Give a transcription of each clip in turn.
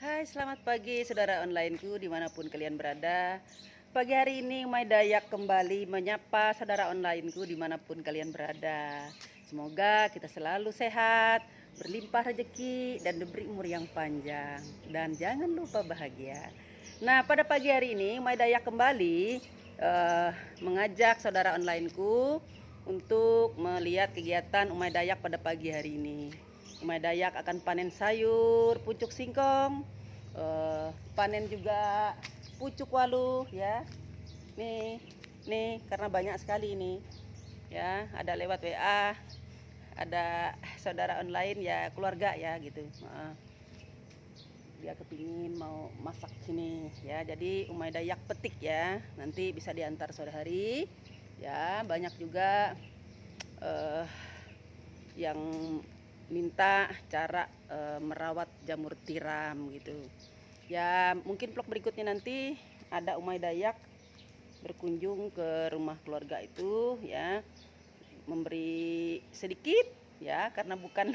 Hai, selamat pagi saudara onlineku dimanapun kalian berada. Pagi hari ini Umay Dayak kembali menyapa saudara onlineku dimanapun kalian berada. Semoga kita selalu sehat, berlimpah rezeki, dan diberi umur yang panjang. Dan jangan lupa bahagia. Nah, pada pagi hari ini Umay Dayak kembali mengajak saudara onlineku untuk melihat kegiatan Umay Dayak pada pagi hari ini. Umay Dayak akan panen sayur, pucuk singkong, panen juga pucuk walu ya. Nih karena banyak sekali ini ya, ada lewat WA, ada saudara online ya, keluarga ya gitu. Dia kepingin mau masak sini ya, jadi Umay Dayak petik ya, nanti bisa diantar sore hari ya. Banyak juga yang minta cara merawat jamur tiram gitu ya. Mungkin vlog berikutnya nanti ada Umay Dayak berkunjung ke rumah keluarga itu ya, memberi sedikit ya, karena bukan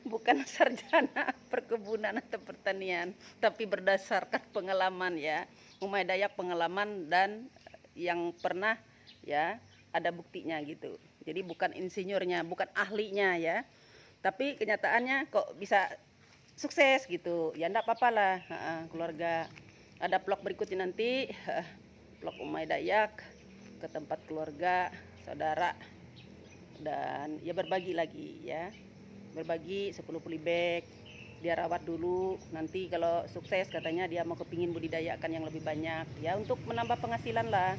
bukan sarjana perkebunan atau pertanian, tapi berdasarkan pengalaman ya. Umay Dayak pengalaman dan yang pernah ya, ada buktinya gitu. Jadi bukan insinyurnya, bukan ahlinya ya, tapi kenyataannya kok bisa sukses gitu ya. Enggak apa-apa lah, keluarga. Ada vlog berikutnya nanti, vlog Umay Dayak ke tempat keluarga, saudara, dan ya berbagi lagi ya, berbagi 10 polybag. Dia rawat dulu, nanti kalau sukses katanya dia mau kepingin budidayakan yang lebih banyak ya, untuk menambah penghasilan lah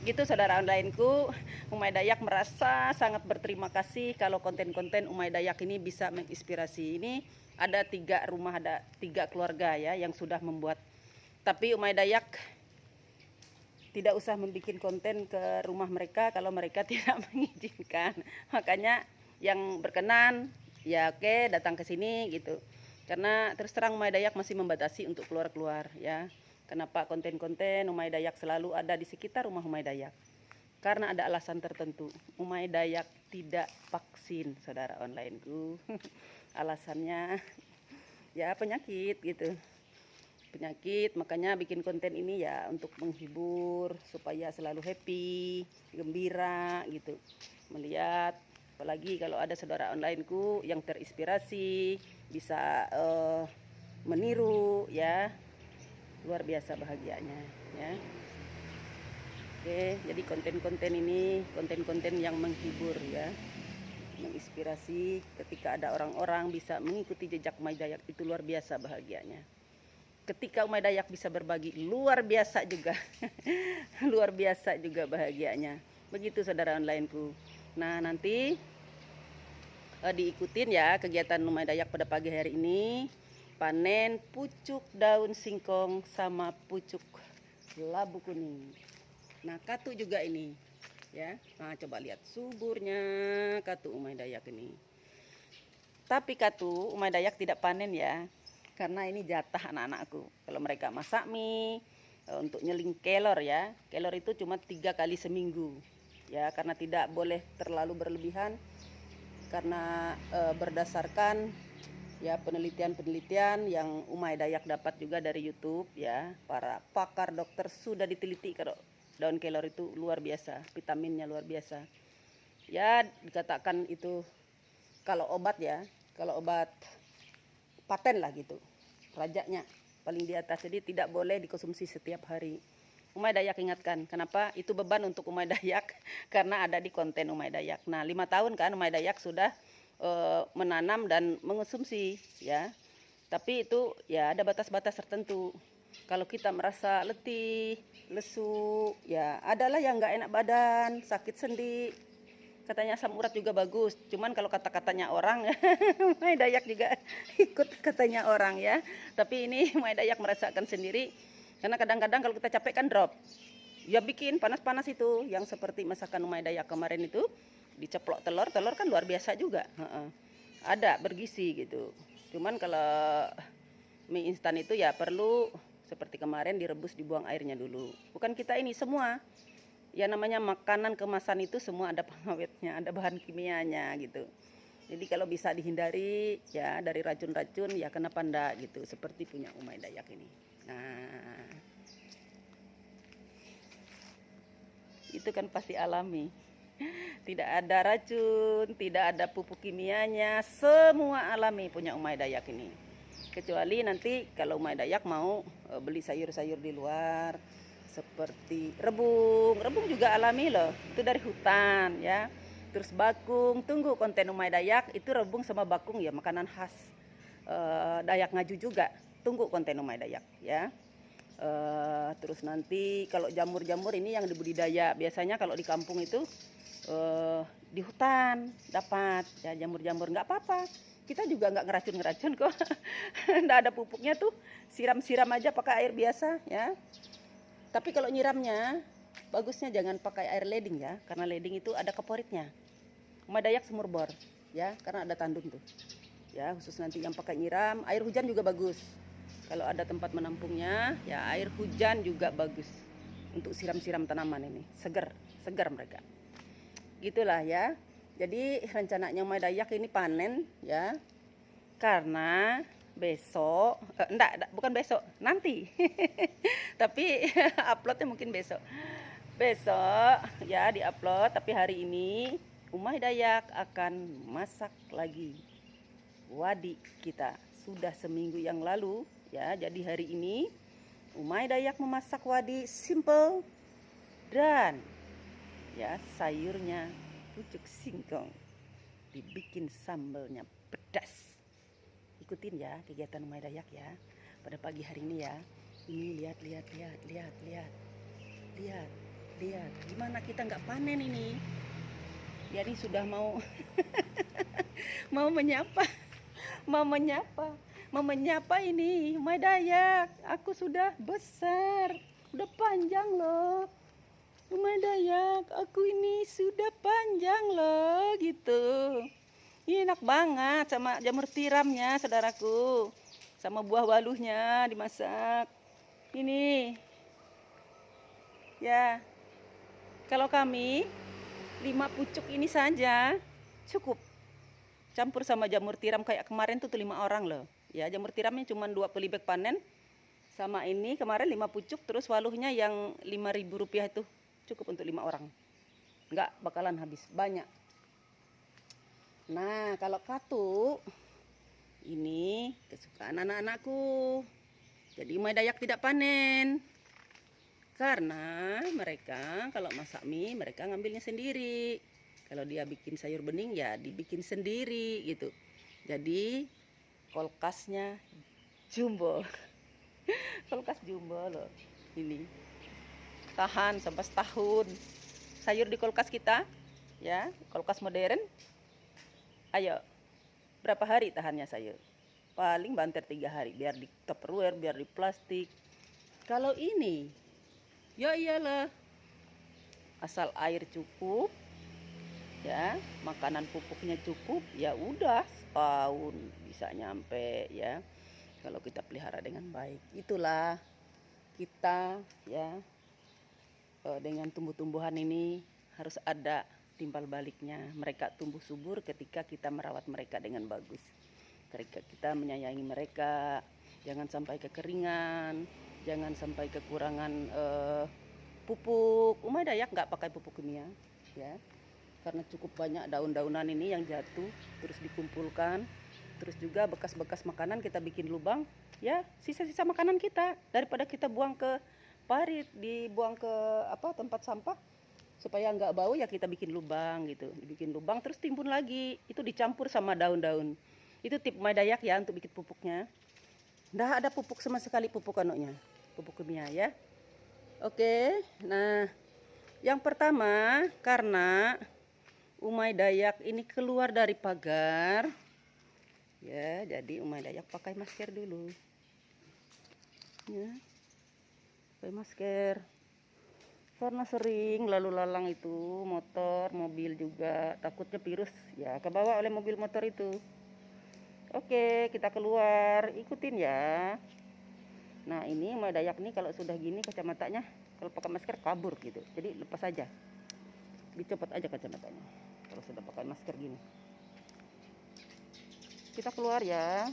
gitu saudara onlineku. Umay Dayak merasa sangat berterima kasih kalau konten-konten Umay Dayak ini bisa menginspirasi. Ini ada 3 rumah, ada 3 keluarga ya yang sudah membuat, tapi Umay Dayak tidak usah membuat konten ke rumah mereka kalau mereka tidak mengizinkan. Makanya yang berkenan ya oke, datang ke sini gitu. Karena terus terang Umay Dayak masih membatasi untuk keluar-keluar ya. Kenapa konten-konten Umay Dayak selalu ada di sekitar rumah Umay Dayak? Karena ada alasan tertentu. Umay Dayak tidak vaksin, saudara onlineku. Alasannya ya penyakit gitu. Penyakit, makanya bikin konten ini ya untuk menghibur, supaya selalu happy, gembira gitu. Melihat, apalagi kalau ada saudara onlineku yang terinspirasi, bisa meniru ya, luar biasa bahagianya ya. Oke, jadi konten-konten ini konten-konten yang menghibur ya, menginspirasi. Ketika ada orang-orang bisa mengikuti jejak Umay Dayak, itu luar biasa bahagianya. Ketika Umay Dayak bisa berbagi, luar biasa juga luar biasa juga bahagianya. Begitu saudara onlineku. Nah, nanti diikutin ya kegiatan Umay Dayak pada pagi hari ini, panen pucuk daun singkong sama pucuk labu kuning. Nah, katu juga ini ya. Nah, coba lihat suburnya katu Umay Dayak ini. Tapi katu Umay Dayak tidak panen ya, karena ini jatah anak-anakku. Kalau mereka masak mie untuk nyeling kelor ya, kelor itu cuma 3 kali seminggu ya, karena tidak boleh terlalu berlebihan. Karena berdasarkan ya penelitian-penelitian yang Umay Dayak dapat juga dari YouTube ya, para pakar dokter sudah diteliti kalau daun kelor itu luar biasa, vitaminnya luar biasa ya. Dikatakan itu kalau obat ya, kalau obat paten lah gitu, rajanya paling di atas. Jadi tidak boleh dikonsumsi setiap hari. Umay Dayak ingatkan, kenapa itu beban untuk Umay Dayak? Karena ada di konten Umay Dayak. Nah, 5 tahun kan Umay Dayak sudah menanam dan mengonsumsi ya. Tapi itu ya ada batas-batas tertentu. Kalau kita merasa letih, lesu, ya adalah yang nggak enak badan, sakit sendi. Katanya asam urat juga bagus. Cuman kalau kata-katanya orang, Umay Dayak juga ikut katanya orang ya. Tapi ini Umay Dayak merasakan sendiri. Karena kadang-kadang kalau kita capek kan drop. Ya bikin panas-panas itu, yang seperti masakan Umay Dayak kemarin itu, diceplok telur, telur kan luar biasa juga. Ada bergizi gitu. Cuman kalau mie instan itu ya perlu seperti kemarin direbus, dibuang airnya dulu. Bukan kita ini semua. Ya namanya makanan kemasan itu semua ada pengawetnya, ada bahan kimianya gitu. Jadi kalau bisa dihindari ya dari racun-racun ya kenapa enggak gitu, seperti punya Umay Dayak ini. Nah, itu kan pasti alami. Tidak ada racun, tidak ada pupuk kimianya, semua alami punya Umay Dayak ini. Kecuali nanti kalau Umay Dayak mau beli sayur-sayur di luar seperti rebung. Rebung juga alami loh, itu dari hutan ya. Terus bakung, tunggu konten Umay Dayak itu rebung sama bakung ya, makanan khas Dayak Ngaju juga. Tunggu konten Umay Dayak ya. Terus nanti kalau jamur-jamur ini yang dibudidaya, biasanya kalau di kampung itu di hutan dapat ya jamur-jamur, nggak apa-apa, kita juga nggak ngeracun-ngeracun kok. Nggak ada pupuknya tuh, siram-siram aja pakai air biasa ya. Tapi kalau nyiramnya bagusnya jangan pakai air leding ya, karena leding itu ada keporitnya. Umay Dayak sumur bor ya, karena ada tandun tuh ya. Khusus nanti yang pakai nyiram, air hujan juga bagus. Kalau ada tempat menampungnya ya, air hujan juga bagus untuk siram-siram tanaman ini, segar mereka. Gitulah ya. Jadi rencananya Umay Dayak ini panen ya, karena besok bukan besok, nanti. Tapi uploadnya mungkin besok ya, diupload. Tapi hari ini Umay Dayak akan masak lagi wadi kita. Sudah seminggu yang lalu ya, jadi hari ini Umay Dayak memasak wadi simple dan ya sayurnya pucuk singkong, dibikin sambelnya pedas. Ikutin ya kegiatan Umay Dayak ya pada pagi hari ini ya. Ini lihat gimana kita nggak panen ini. Jadi sudah mau menyapa ini Umay Dayak. Aku sudah besar, udah panjang loh Umay Dayak, aku ini sudah panjang loh gitu. Ini enak banget sama jamur tiramnya saudaraku, sama buah waluhnya dimasak ini ya. Kalau kami 5 pucuk ini saja cukup, campur sama jamur tiram kayak kemarin tuh 5 orang loh ya. Jamur tiramnya cuma 2 polybag panen, sama ini kemarin 5 pucuk, terus waluhnya yang Rp5.000 itu cukup untuk 5 orang, nggak bakalan habis, banyak. Nah kalau katu ini kesukaan anak-anakku, jadi Umay Dayak tidak panen karena mereka kalau masak mie mereka ngambilnya sendiri. Kalau dia bikin sayur bening ya dibikin sendiri gitu. Jadi kulkasnya jumbo. Kulkas jumbo loh ini, tahan sampai setahun sayur di kulkas kita ya. Kulkas modern, ayo berapa hari tahannya sayur? Paling banter 3 hari, biar di Tupperware, biar di plastik. Kalau ini ya iyalah, asal air cukup ya, makanan pupuknya cukup, ya udah setahun bisa nyampe ya, kalau kita pelihara dengan baik. Itulah kita ya, dengan tumbuh-tumbuhan ini harus ada timbal baliknya. Mereka tumbuh subur ketika kita merawat mereka dengan bagus, ketika kita menyayangi mereka. Jangan sampai kekeringan, jangan sampai kekurangan pupuk. Umay Dayak nggak pakai pupuk kimia ya, karena cukup banyak daun-daunan ini yang jatuh terus dikumpulkan. Terus juga bekas-bekas makanan kita bikin lubang ya, sisa-sisa makanan kita, daripada kita buang ke parit, dibuang ke tempat sampah supaya nggak bau ya, kita bikin lubang gitu, dibikin lubang terus timbun lagi, itu dicampur sama daun-daun. Itu tip Umay Dayak ya untuk bikin pupuknya. Nggak ada pupuk sama sekali, pupuk anunya, pupuk kimia ya. Oke, nah yang pertama karena Umay Dayak ini keluar dari pagar ya, jadi Umay Dayak pakai masker dulu ya, pakai masker karena sering lalu lalang itu motor, mobil juga, takutnya virus ya kebawa oleh mobil motor itu. Oke, kita keluar, ikutin ya. Nah ini Umay Dayak nih kalau sudah gini kacamatanya, kalau pakai masker kabur gitu, jadi lepas aja, dicopot aja kacamatanya kalau sudah pakai masker gini. Kita keluar ya.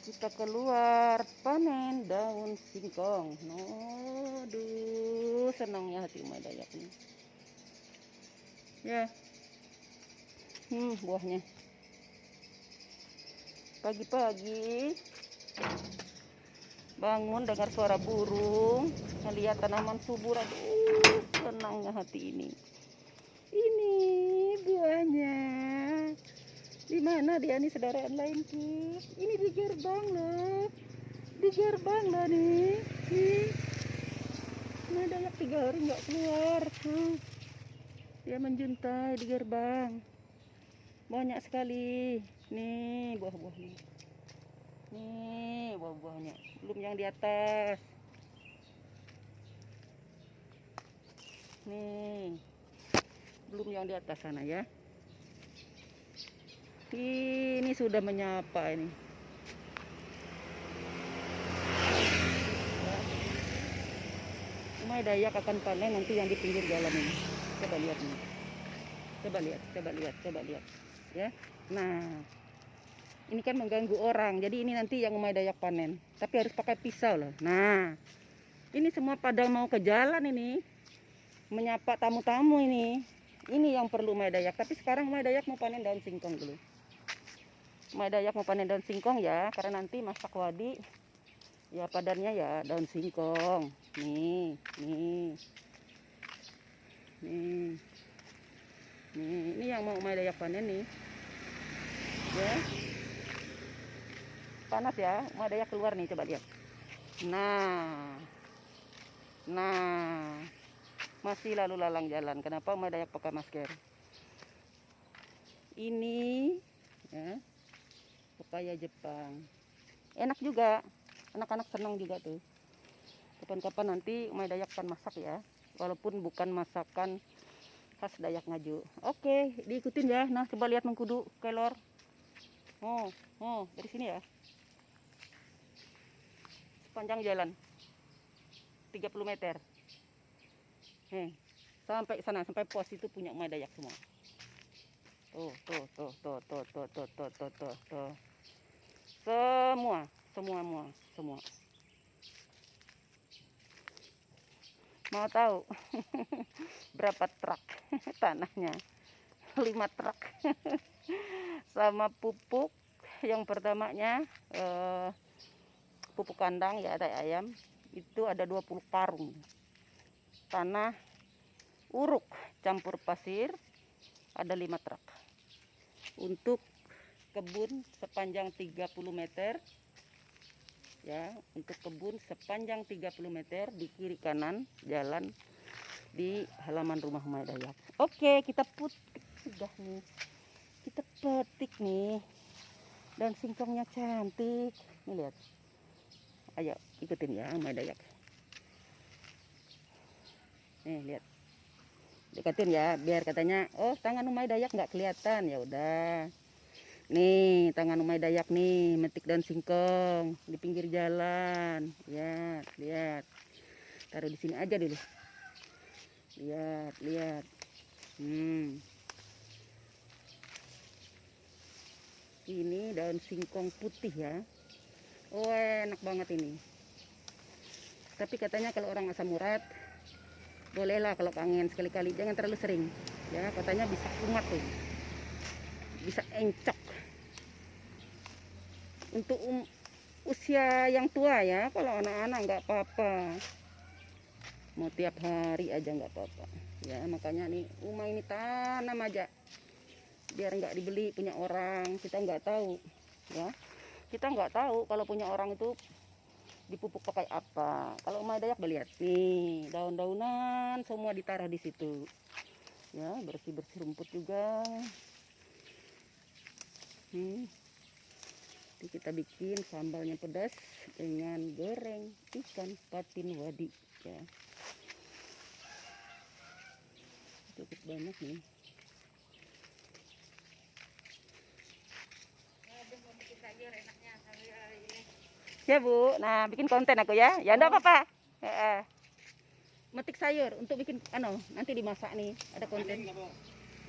Kita keluar panen daun singkong. Aduh, senangnya hati Umay Dayak nih. Ya. Buahnya. Pagi-pagi bangun dengar suara burung, melihat tanaman subur. Aduh, senangnya hati ini. Ini buahnya. Di mana dia nih saudara lainku? Ini di gerbang loh. Di gerbang loh nih. Nah, Dayak 3 hari nggak keluar. Dia menjuntai di gerbang. Banyak sekali. Nih buah-buahnya. Nih buah-buahnya. Belum yang di atas. Nih. Belum yang di atas sana ya. Ini sudah menyapa ini. Umay Dayak akan panen nanti yang di pinggir jalan ini. Coba lihat nih. Coba lihat. Ya. Nah, ini kan mengganggu orang. Jadi ini nanti yang Umay Dayak panen. Tapi harus pakai pisau loh. Nah, ini semua pada mau ke jalan ini. Menyapa tamu-tamu ini. Ini yang perlu Umay Dayak. Tapi sekarang Umay Dayak mau panen daun singkong dulu. Umay Dayak mau panen daun singkong ya, karena nanti masak wadi ya padannya ya daun singkong. Nih. Ini yang mau Umay Dayak panen nih. Ya. Panas ya, Umay Dayak keluar nih, coba lihat. Nah. Masih lalu lalang jalan. Kenapa Umay Dayak pakai masker? Ini ya. Pepaya Jepang. Enak juga. Anak-anak senang juga tuh. Kapan-kapan nanti Umay Dayak akan masak ya. Walaupun bukan masakan khas Dayak Ngaju. Oke, diikutin ya. Nah, coba lihat mengkudu kelor. Dari sini ya. Sepanjang jalan 30 meter. Sampai sana, sampai pos itu punya Umay Dayak semua. Tuh. Semua. Mau tahu berapa truk tanahnya? 5 truk. Sama pupuk yang pertamanya pupuk kandang ya, ada ayam. Itu ada 20 karung. Tanah uruk campur pasir ada 5 truk. Untuk kebun sepanjang 30 meter ya, untuk kebun sepanjang 30 meter di kiri kanan jalan di halaman rumah Umay Dayak. Oke, kita petik sudah nih. Kita petik nih. Dan singkongnya cantik. Nih lihat. Ayo ikutin ya Umay Dayak. Nih lihat. Deketin ya, biar katanya, oh tangan Umay Dayak nggak kelihatan. Ya udah. Nih tangan Umay Dayak nih metik daun singkong di pinggir jalan. Lihat. Taruh di sini aja dulu. Lihat. Ini daun singkong putih ya. Oh enak banget ini. Tapi katanya kalau orang asam urat bolehlah kalau kangen sekali-kali, jangan terlalu sering ya, katanya bisa kumat tuh, bisa encok. Untuk usia yang tua ya, kalau anak-anak nggak apa-apa, mau tiap hari aja nggak apa-apa ya. Makanya nih Umay ini tanam aja biar nggak dibeli punya orang. Kita nggak tahu ya, kita nggak tahu kalau punya orang itu dipupuk pakai apa. Kalau Umay Dayak lihat nih, daun-daunan semua ditaruh di situ ya, bersih-bersih rumput juga. Jadi kita bikin sambalnya pedas dengan goreng ikan patin wadi ya. Cukup banyak nih. Ya Bu, nah bikin konten aku ya. Ya enggak apa-apa. Metik sayur untuk bikin nanti dimasak nih, ada konten.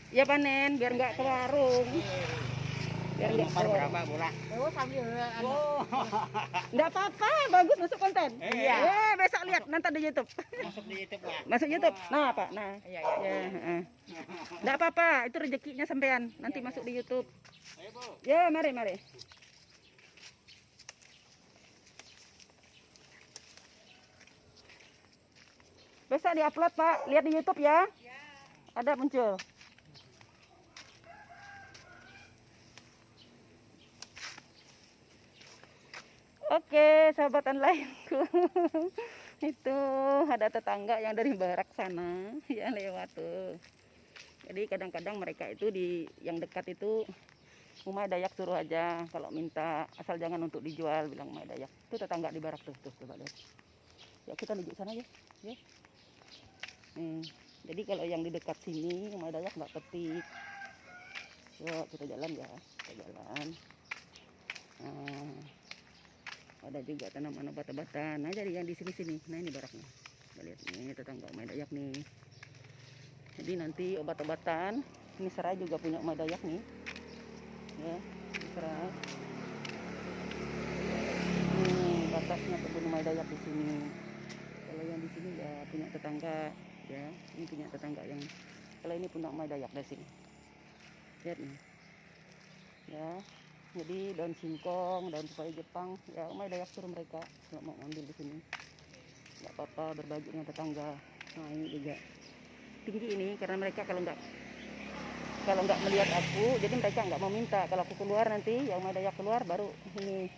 Ya panen biar nggak ke warung. Biar nggak berapa bola? Oh, sambil Oh, Nggak apa-apa, bagus masuk konten. Iya. Besok lihat nanti di YouTube. masuk di YouTube lah. Masuk YouTube. Nah, Pak. Nah. Iya, Ya, nggak apa-apa, itu rezekinya sampean. Nanti masuk di YouTube. Ayo, Bu. Ya, mari. Besok diupload, Pak. Lihat di YouTube ya. Ada muncul. Oke, sahabat onlineku. Itu ada tetangga yang dari barak sana yang lewat tuh. Jadi kadang-kadang mereka itu di yang dekat itu Umay Dayak suruh aja kalau minta, asal jangan untuk dijual, bilang Umay Dayak. Itu tetangga di barak tuh coba lihat. Ya kita menuju sana ya. Jadi kalau yang di dekat sini Umay Dayak nggak petik. Yuk kita jalan ya, kita jalan. Nah, ada juga tanaman obat-obatan. Nah jadi yang di sini. Nah ini baraknya. Kita lihat nih tetangga Umay Dayak nih. Jadi nanti obat-obatan. Ini serai juga punya Umay Dayak nih. Ya, serai. Batasnya kebun Umay Dayak di sini. Kalau yang di sini ya punya tetangga. Ya, ini punya tetangga yang. Kalau ini punya Umay Dayak dari sini. Lihat nih. Ya. Jadi daun singkong, daun pepaya Jepang, ya Umay Dayak suruh mereka nggak mau ngambil di sini. Nggak apa-apa, berbagi dengan tetangga. Nah ini juga tinggi ini karena mereka kalau nggak melihat aku, jadi mereka nggak mau minta. Kalau aku keluar nanti, yang Umay Dayak keluar baru ini.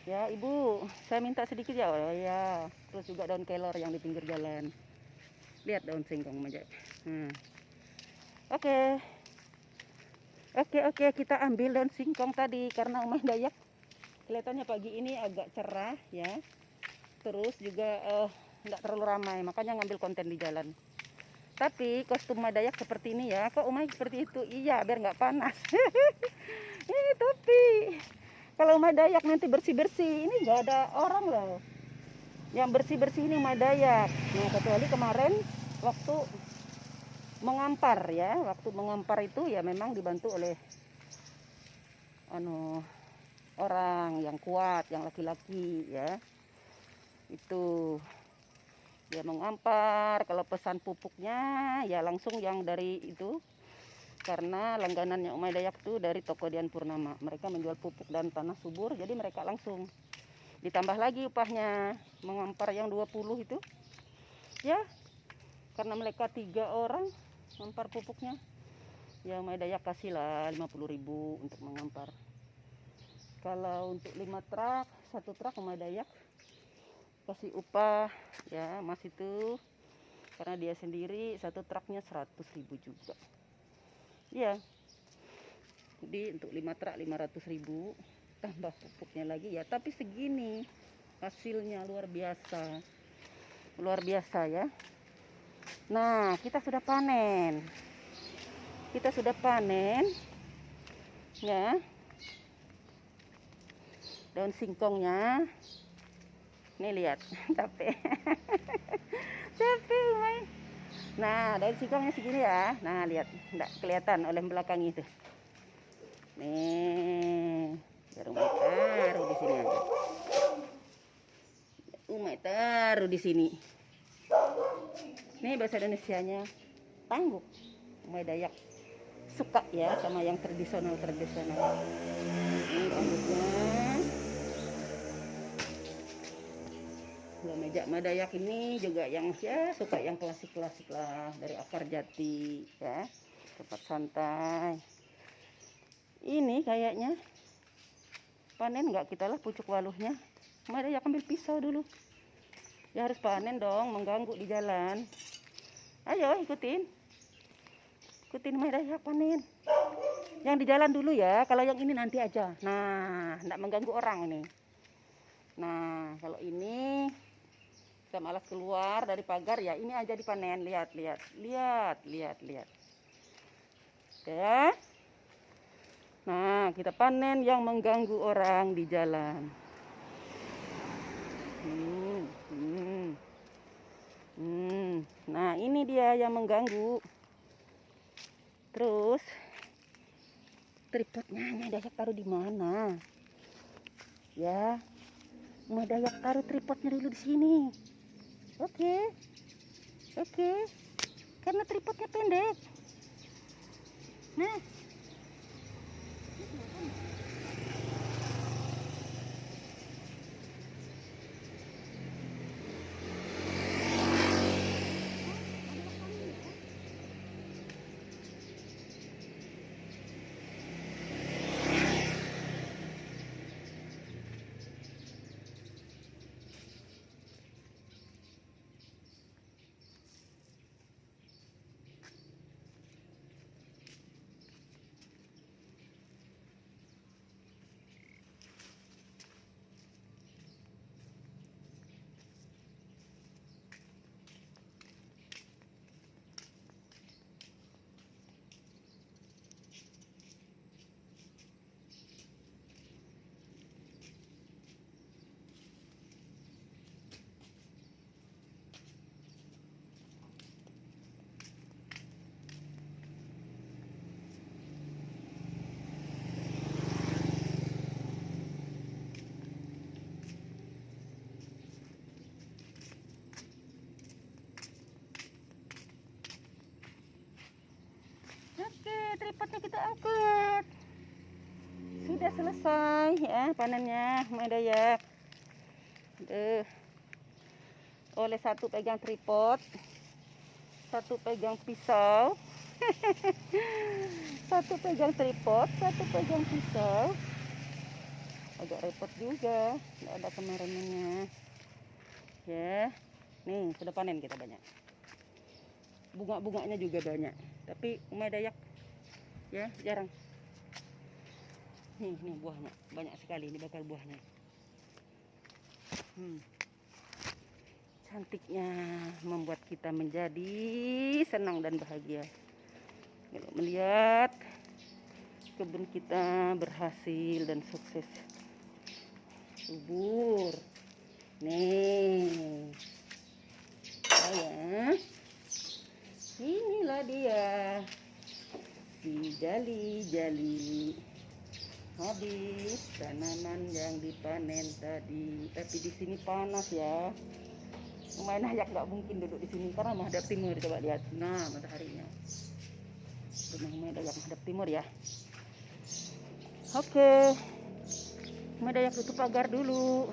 Ya ibu, saya minta sedikit ya. Oh ya. Terus juga daun kelor yang di pinggir jalan. Lihat daun singkong Umay Dayak. Oke, kita ambil daun singkong tadi karena Umay Dayak kelihatannya pagi ini agak cerah ya. Terus juga enggak terlalu ramai, makanya ngambil konten di jalan. Tapi kostum Umay Dayak seperti ini ya. Kok Umay seperti itu? Iya, biar nggak panas. Ini topi. Kalau Umay Dayak nanti bersih-bersih, ini nggak ada orang loh. Yang bersih-bersih ini Umay Dayak. Nah, kecuali kemarin waktu mengampar ya, waktu mengampar itu ya memang dibantu oleh orang yang kuat, yang laki-laki ya. Itu dia mengampar. Kalau pesan pupuknya ya langsung yang dari itu, karena langganannya Umay Dayak tuh dari toko Dian Purnama. Mereka menjual pupuk dan tanah subur, jadi mereka langsung ditambah lagi upahnya. Mengampar yang 20 itu ya, karena mereka 3 orang mengampar pupuknya ya Umay Dayak kasihlah 50.000 untuk mengampar. Kalau untuk 5 truk, 1 truk Umay Dayak kasih upah ya Mas itu, karena dia sendiri 1 truknya 100.000 juga ya. Jadi untuk 5 truk 500.000 tambah pupuknya lagi ya, tapi segini hasilnya luar biasa ya. Nah, kita sudah panen ya daun singkongnya. Nih lihat, capek. Umay. Nah, daun singkongnya segini ya. Nah, lihat, enggak kelihatan oleh belakang itu. Nih, biar Umay taruh di sini aja. Umay taruh di sini. Nih bahasa Indonesianya tangguk. Umay Dayak suka ya sama yang tradisional. Ini tangguknya. Meja Umay Dayak ini juga yang ya suka yang klasik lah, dari akar jati ya, tempat santai. Ini kayaknya panen nggak kita lah pucuk waluhnya. Umay Dayak ambil pisau dulu. Ya harus panen dong, mengganggu di jalan. Ayo ikutin Umay Dayak panen. Yang di jalan dulu ya, kalau yang ini nanti aja. Nah, enggak mengganggu orang ini. Nah, kalau ini saya malas keluar dari pagar ya, ini aja dipanen. Lihat. Ya. Nah, kita panen yang mengganggu orang di jalan. Nah, ini dia yang mengganggu. Terus Tripodnya Umay Dayak taruh di mana? Ya, Umay Dayak taruh tripodnya dulu di sini. Oke, oke. Karena tripodnya pendek. Nah. Oke, tripodnya kita angkat. Sudah selesai ya panennya Umay Dayak. Oleh satu pegang tripod, satu pegang pisau. Satu pegang tripod, satu pegang pisau. Agak repot juga, tidak ada kemarinannya. Ya, nih sudah panen kita banyak. Bunga-bunganya juga banyak, tapi Umay Dayak ya jarang. Nih buahnya banyak sekali, ini bakal buahnya. Cantiknya membuat kita menjadi senang dan bahagia kalau melihat kebun kita berhasil dan sukses subur. Nih ya, inilah dia si jali-jali. Habis tanaman yang dipanen tadi, tapi di sini panas ya. Umay Dayak nggak mungkin duduk di sini karena menghadap timur. Coba lihat, nah mataharinya. Rumah Umay Dayak menghadap timur ya. Oke, Umay Dayak tutup pagar dulu.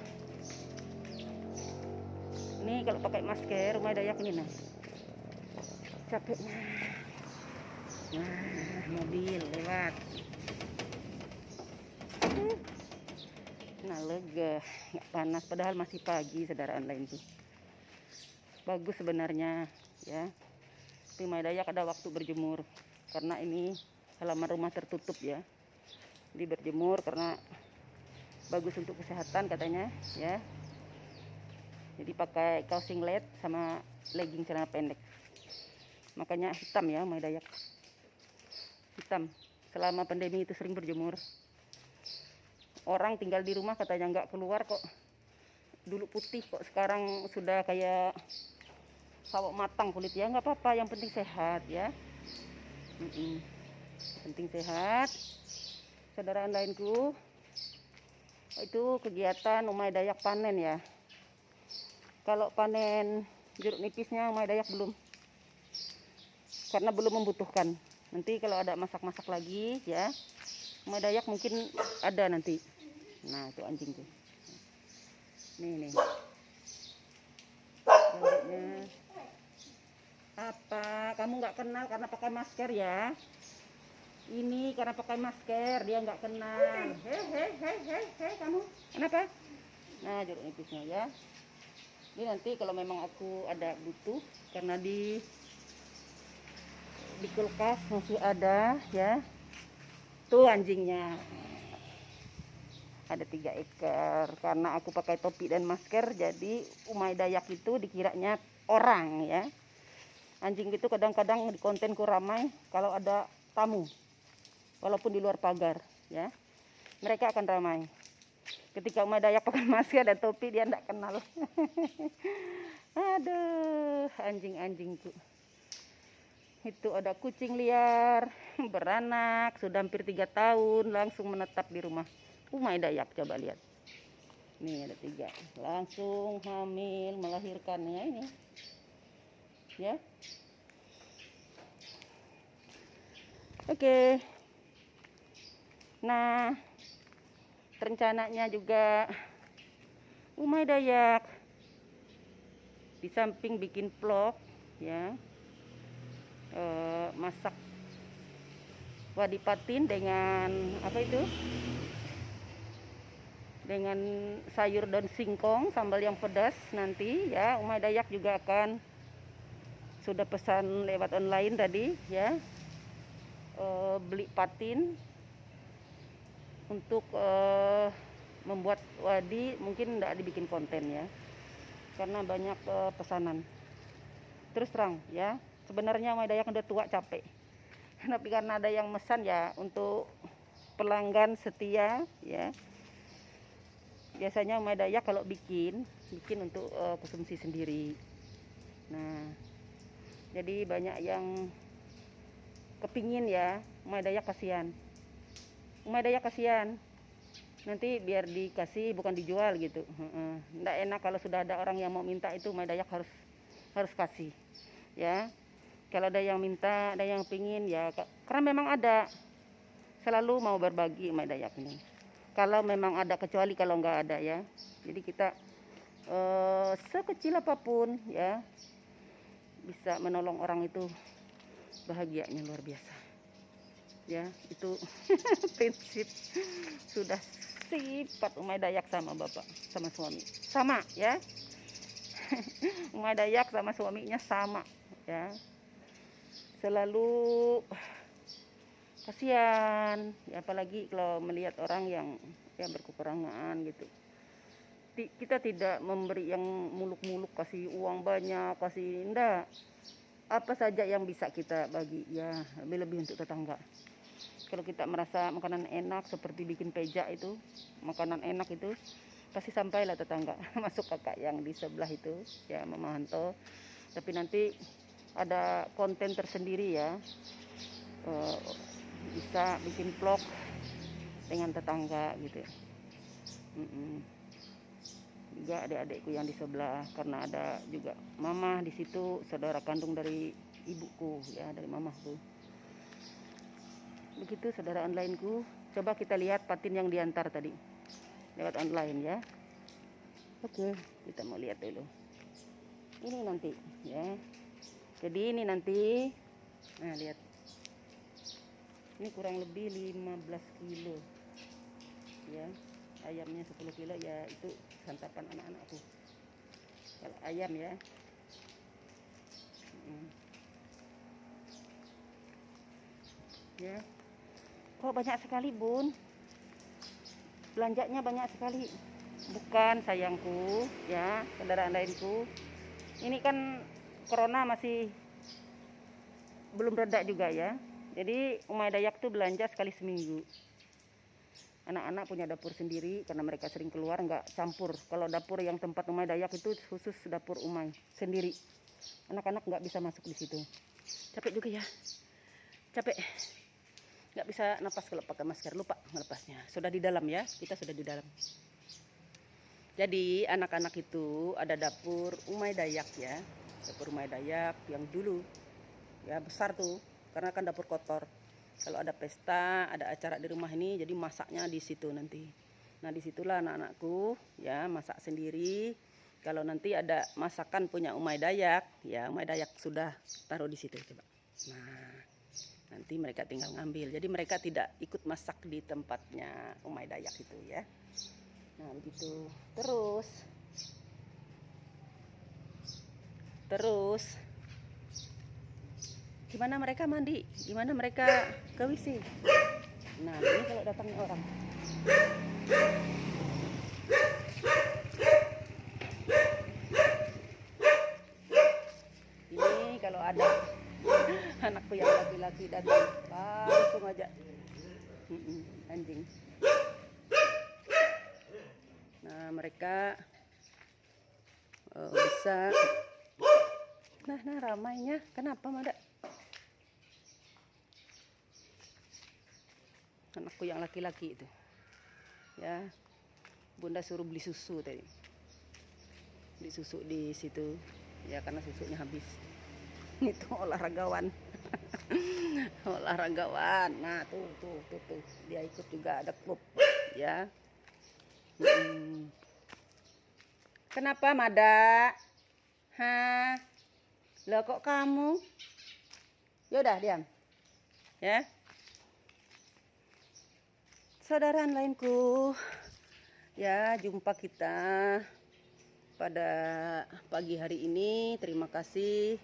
Ini kalau pakai masker Umay Dayak ini nah capeknya. Nah, mobil lewat. Nah lega, nggak panas, padahal masih pagi saudaraan lain tuh. Bagus sebenarnya ya, tapi Umay Dayak ada waktu berjemur karena ini halaman rumah tertutup ya. Jadi berjemur karena bagus untuk kesehatan katanya ya. Jadi pakai kaos singlet sama legging celana pendek. Makanya hitam ya Umay Dayak. Hitam. Selama pandemi itu sering berjemur. Orang tinggal di rumah katanya nggak keluar kok. Dulu putih kok sekarang sudah kayak sawok matang kulit ya. Nggak apa-apa, yang penting sehat ya. Penting sehat. Saudaraan lainku, itu kegiatan Umay Dayak panen ya. Kalau panen jeruk nipisnya Umay Dayak belum, karena belum membutuhkan. Nanti kalau ada masak-masak lagi ya, Umay Dayak mungkin ada nanti. Nah itu anjing tuh. Nih. Rambutnya. Apa? Kamu nggak kenal karena pakai masker ya? Ini karena pakai masker dia nggak kenal. Hei kamu. Kenapa? Nah jeruk nipisnya ya. Ini nanti kalau memang aku ada butuh, karena di kulkas masih ada ya. Tuh anjingnya. Ada 3 ekor. Karena aku pakai topi dan masker, jadi Umay Dayak itu dikiranya orang ya. Anjing itu kadang-kadang di kontenku ramai kalau ada tamu, walaupun di luar pagar ya, mereka akan ramai. Ketika Umay Dayak pakai masker dan topi, dia tidak kenal. Aduh, anjing-anjingku. Itu ada kucing liar beranak sudah hampir 3 tahun langsung menetap di rumah Umay Dayak. Coba lihat, nih ada 3 langsung hamil melahirkannya ini ya. Oke. Nah, rencananya juga Umay Dayak di samping bikin vlog ya, masak wadi patin dengan apa itu, dengan sayur daun singkong, sambal yang pedas nanti ya. Umay Dayak juga akan sudah pesan lewat online tadi ya, beli patin untuk membuat wadi. Mungkin tidak dibikin konten ya karena banyak pesanan. Terus terang ya, sebenarnya Umay Dayak udah tua capek tapi karena ada yang mesan ya, untuk pelanggan setia ya. Biasanya Umay Dayak kalau bikin untuk konsumsi sendiri. Nah, jadi banyak yang kepingin ya. Umay Dayak kasihan, Umay Dayak kasihan nanti biar dikasih bukan dijual gitu. Nggak enak kalau sudah ada orang yang mau minta, itu Umay Dayak harus kasih ya. Kalau ada yang minta, ada yang pingin ya, karena memang ada, selalu mau berbagi Umay Dayak ini. Kalau memang ada, kecuali kalau nggak ada ya. Jadi kita sekecil apapun ya, bisa menolong orang itu bahagianya luar biasa ya. Itu prinsip, sudah sifat Umay Dayak sama bapak, sama suami sama ya. Umay Dayak sama suaminya sama ya, selalu kasihan ya, apalagi kalau melihat orang yang ya berkekurangan gitu. Kita tidak memberi yang muluk-muluk, kasih uang banyak, kasih enggak. Apa saja yang bisa kita bagi ya, lebih-lebih untuk tetangga. Kalau kita merasa makanan enak, seperti bikin pejak itu, makanan enak itu pasti sampailah tetangga. Masuk kakak yang di sebelah itu ya, Mama Hanto. Tapi nanti ada konten tersendiri ya, bisa bikin vlog dengan tetangga gitu. Juga adik-adikku yang di sebelah, karena ada juga mama di situ, saudara kandung dari ibuku ya, dari mamaku. Begitu saudara onlineku. Coba kita lihat patin yang diantar tadi lewat online ya. Oke, kita mau lihat dulu. Ini nanti ya. Jadi ini nanti, nah lihat, ini kurang lebih 15 kilo ya. Ayamnya 10 kilo ya, itu santapan anak-anakku kalau ayam ya. Ya, kok banyak sekali bun, belanjanya banyak sekali. Bukan sayangku ya, kendaraan lainku. Ini kan corona masih belum reda juga ya. Jadi Umay Dayak tuh belanja sekali seminggu. Anak-anak punya dapur sendiri karena mereka sering keluar, nggak campur. Kalau dapur yang tempat Umay Dayak itu khusus dapur Umay sendiri. Anak-anak nggak bisa masuk di situ. Capek juga ya, capek. Nggak bisa napas kalau pakai masker, lupa melepasnya. Sudah di dalam ya, kita sudah di dalam. Jadi anak-anak itu ada dapur Umay Dayak ya, dapur Umay Dayak yang dulu ya, besar tuh, karena kan dapur kotor. Kalau ada pesta, ada acara di rumah ini, jadi masaknya di situ nanti. Nah disitulah anak-anakku ya masak sendiri. Kalau nanti ada masakan punya Umay Dayak ya, Umay Dayak sudah taruh di situ coba. Nah nanti mereka tinggal ngambil. Jadi mereka tidak ikut masak di tempatnya Umay Dayak itu ya. Nah begitu. Terus gimana mereka mandi, gimana mereka ke WC. Nah ini kalau datangnya orang. Ini kalau ada anakku yang laki-laki datang, langsung aja anjing. Nah mereka bisa, nah ramainya kenapa Mada? anakku yang laki-laki itu. Ya, Bunda suruh beli susu tadi. Beli susu di situ. Ya, karena susunya habis. Itu olahragawan. Olahragawan. Nah, tuh. Dia ikut juga ada klub, ya. Kenapa, Mada? Hah? Loh, kok kamu? Yaudah, diam. Ya. Saudara lainku, ya, jumpa kita pada pagi hari ini. Terima kasih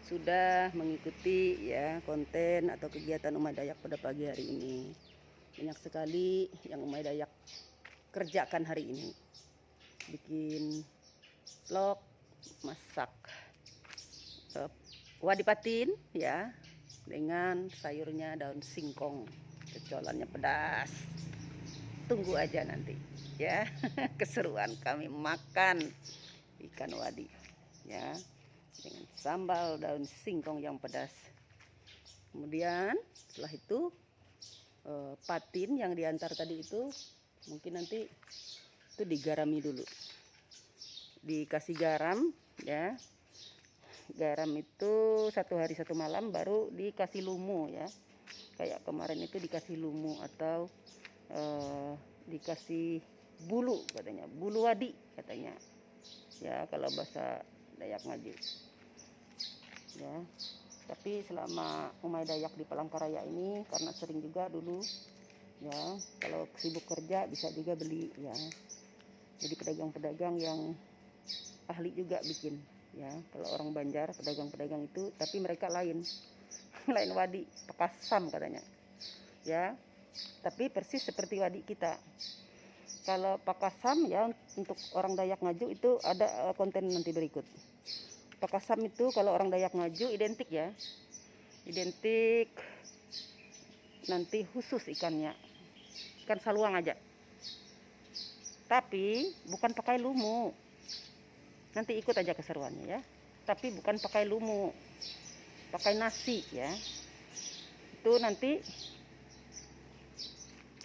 sudah mengikuti ya konten atau kegiatan Umay Dayak pada pagi hari ini. Banyak sekali yang Umay Dayak kerjakan hari ini. Bikin vlog masak wadi patin ya, dengan sayurnya daun singkong. Cocolannya pedas. Tunggu aja nanti ya. Keseruan kami makan ikan wadi ya, dengan sambal daun singkong yang pedas. Kemudian setelah itu patin yang diantar tadi itu mungkin nanti itu digarami dulu, dikasih garam ya. Garam itu 1 hari 1 malam baru dikasih lumu ya. Kayak kemarin itu dikasih lumu atau dikasih bulu katanya, bulu wadi katanya ya kalau bahasa Dayak Ngaju ya. Tapi selama Umay Dayak di Palangkaraya ini, karena sering juga dulu ya, kalau sibuk kerja bisa juga beli ya. Jadi pedagang-pedagang yang ahli juga bikin ya. Kalau orang Banjar pedagang-pedagang itu, tapi mereka lain lain wadi, pakasam katanya ya, tapi persis seperti wadi kita. Kalau pakasam ya, untuk orang Dayak Ngaju itu ada konten nanti berikut. Pakasam itu kalau orang Dayak Ngaju identik ya, identik nanti khusus ikannya, ikan saluang aja, tapi bukan pakai lumu. Nanti ikut aja keseruannya ya, tapi bukan pakai lumu, pakai nasi ya. Itu nanti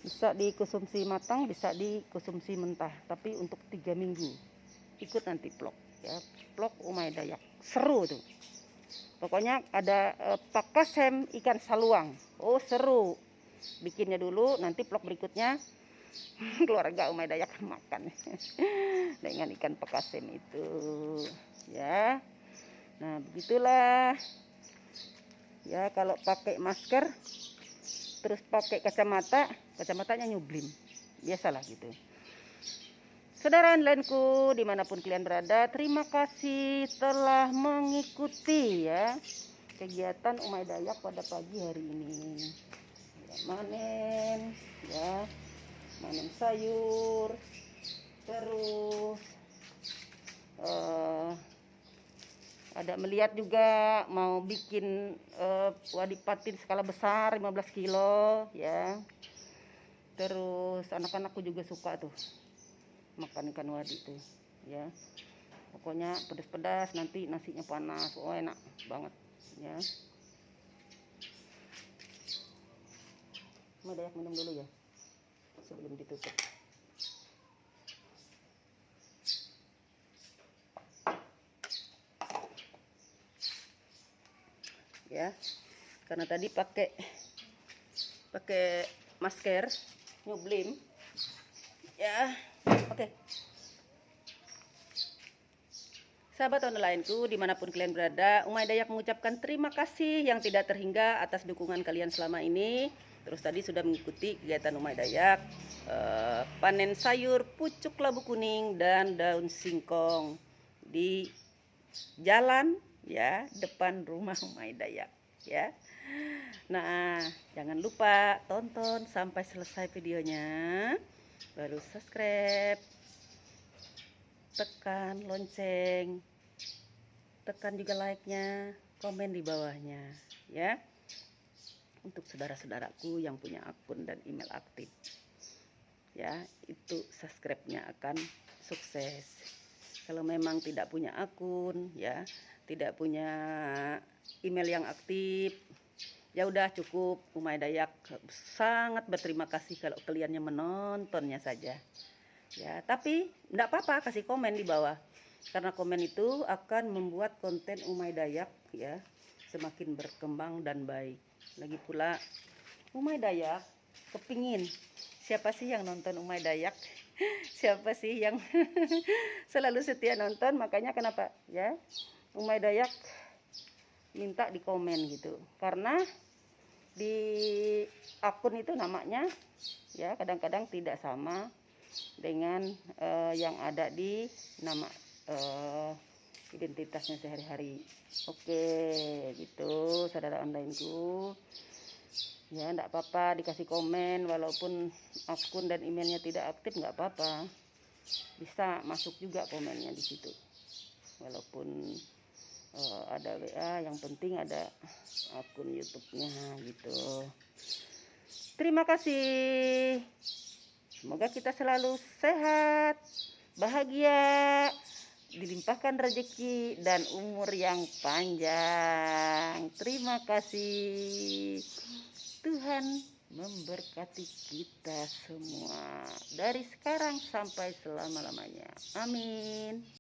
bisa dikonsumsi matang, bisa dikonsumsi mentah, tapi untuk 3 minggu. Ikut nanti vlog ya, vlog Umay Dayak, seru tuh. Pokoknya ada pakasem ikan saluang. Oh seru, bikinnya dulu, nanti vlog berikutnya keluarga Umay Dayak makan dengan ikan pakasem itu ya. Nah begitulah ya, kalau pakai masker terus pakai kacamatanya nyublim, biasalah gitu. Saudara lainku dimanapun kalian berada, terima kasih telah mengikuti ya kegiatan Umay Dayak pada pagi hari ini ya, manen sayur, terus ada melihat juga mau bikin wadi patin skala besar 15 kilo ya. Terus anak-anakku juga suka tuh makan ikan wadi tuh ya. Pokoknya pedas-pedas, nanti nasinya panas, oh enak banget ya. Umay Dayak minum dulu ya sebelum ditutup. Ya, karena tadi pakai masker nyublim ya. Oke. Sahabat onlineku dimanapun kalian berada, Umay Dayak mengucapkan terima kasih yang tidak terhingga atas dukungan kalian selama ini. Terus tadi sudah mengikuti kegiatan Umay Dayak panen sayur pucuk labu kuning dan daun singkong di jalan ya, depan rumah Umay Dayak ya. Nah, jangan lupa tonton sampai selesai videonya, baru subscribe, tekan lonceng, tekan juga like-nya, komen di bawahnya ya, untuk saudara-saudaraku yang punya akun dan email aktif ya, itu subscribe-nya akan sukses. Kalau memang tidak punya akun ya, tidak punya email yang aktif, Ya udah cukup, Umay Dayak sangat berterima kasih kalau kaliannya menontonnya saja. Ya, tapi enggak apa-apa kasih komen di bawah. Karena komen itu akan membuat konten Umay Dayak ya semakin berkembang dan baik. Lagi pula Umay Dayak kepingin siapa sih yang nonton Umay Dayak? Siapa sih yang selalu setia nonton? Makanya kenapa ya Umay Dayak minta di komen gitu, karena di akun itu namanya ya kadang-kadang tidak sama dengan yang ada di nama identitasnya sehari-hari. Oke gitu saudara onlineku ya, enggak apa-apa dikasih komen walaupun akun dan emailnya tidak aktif, nggak apa-apa, bisa masuk juga komennya di situ walaupun ada WA, yang penting ada akun YouTube-nya gitu. Terima kasih. Semoga kita selalu sehat, bahagia, dilimpahkan rezeki dan umur yang panjang. Terima kasih. Tuhan memberkati kita semua dari sekarang sampai selama-lamanya. Amin.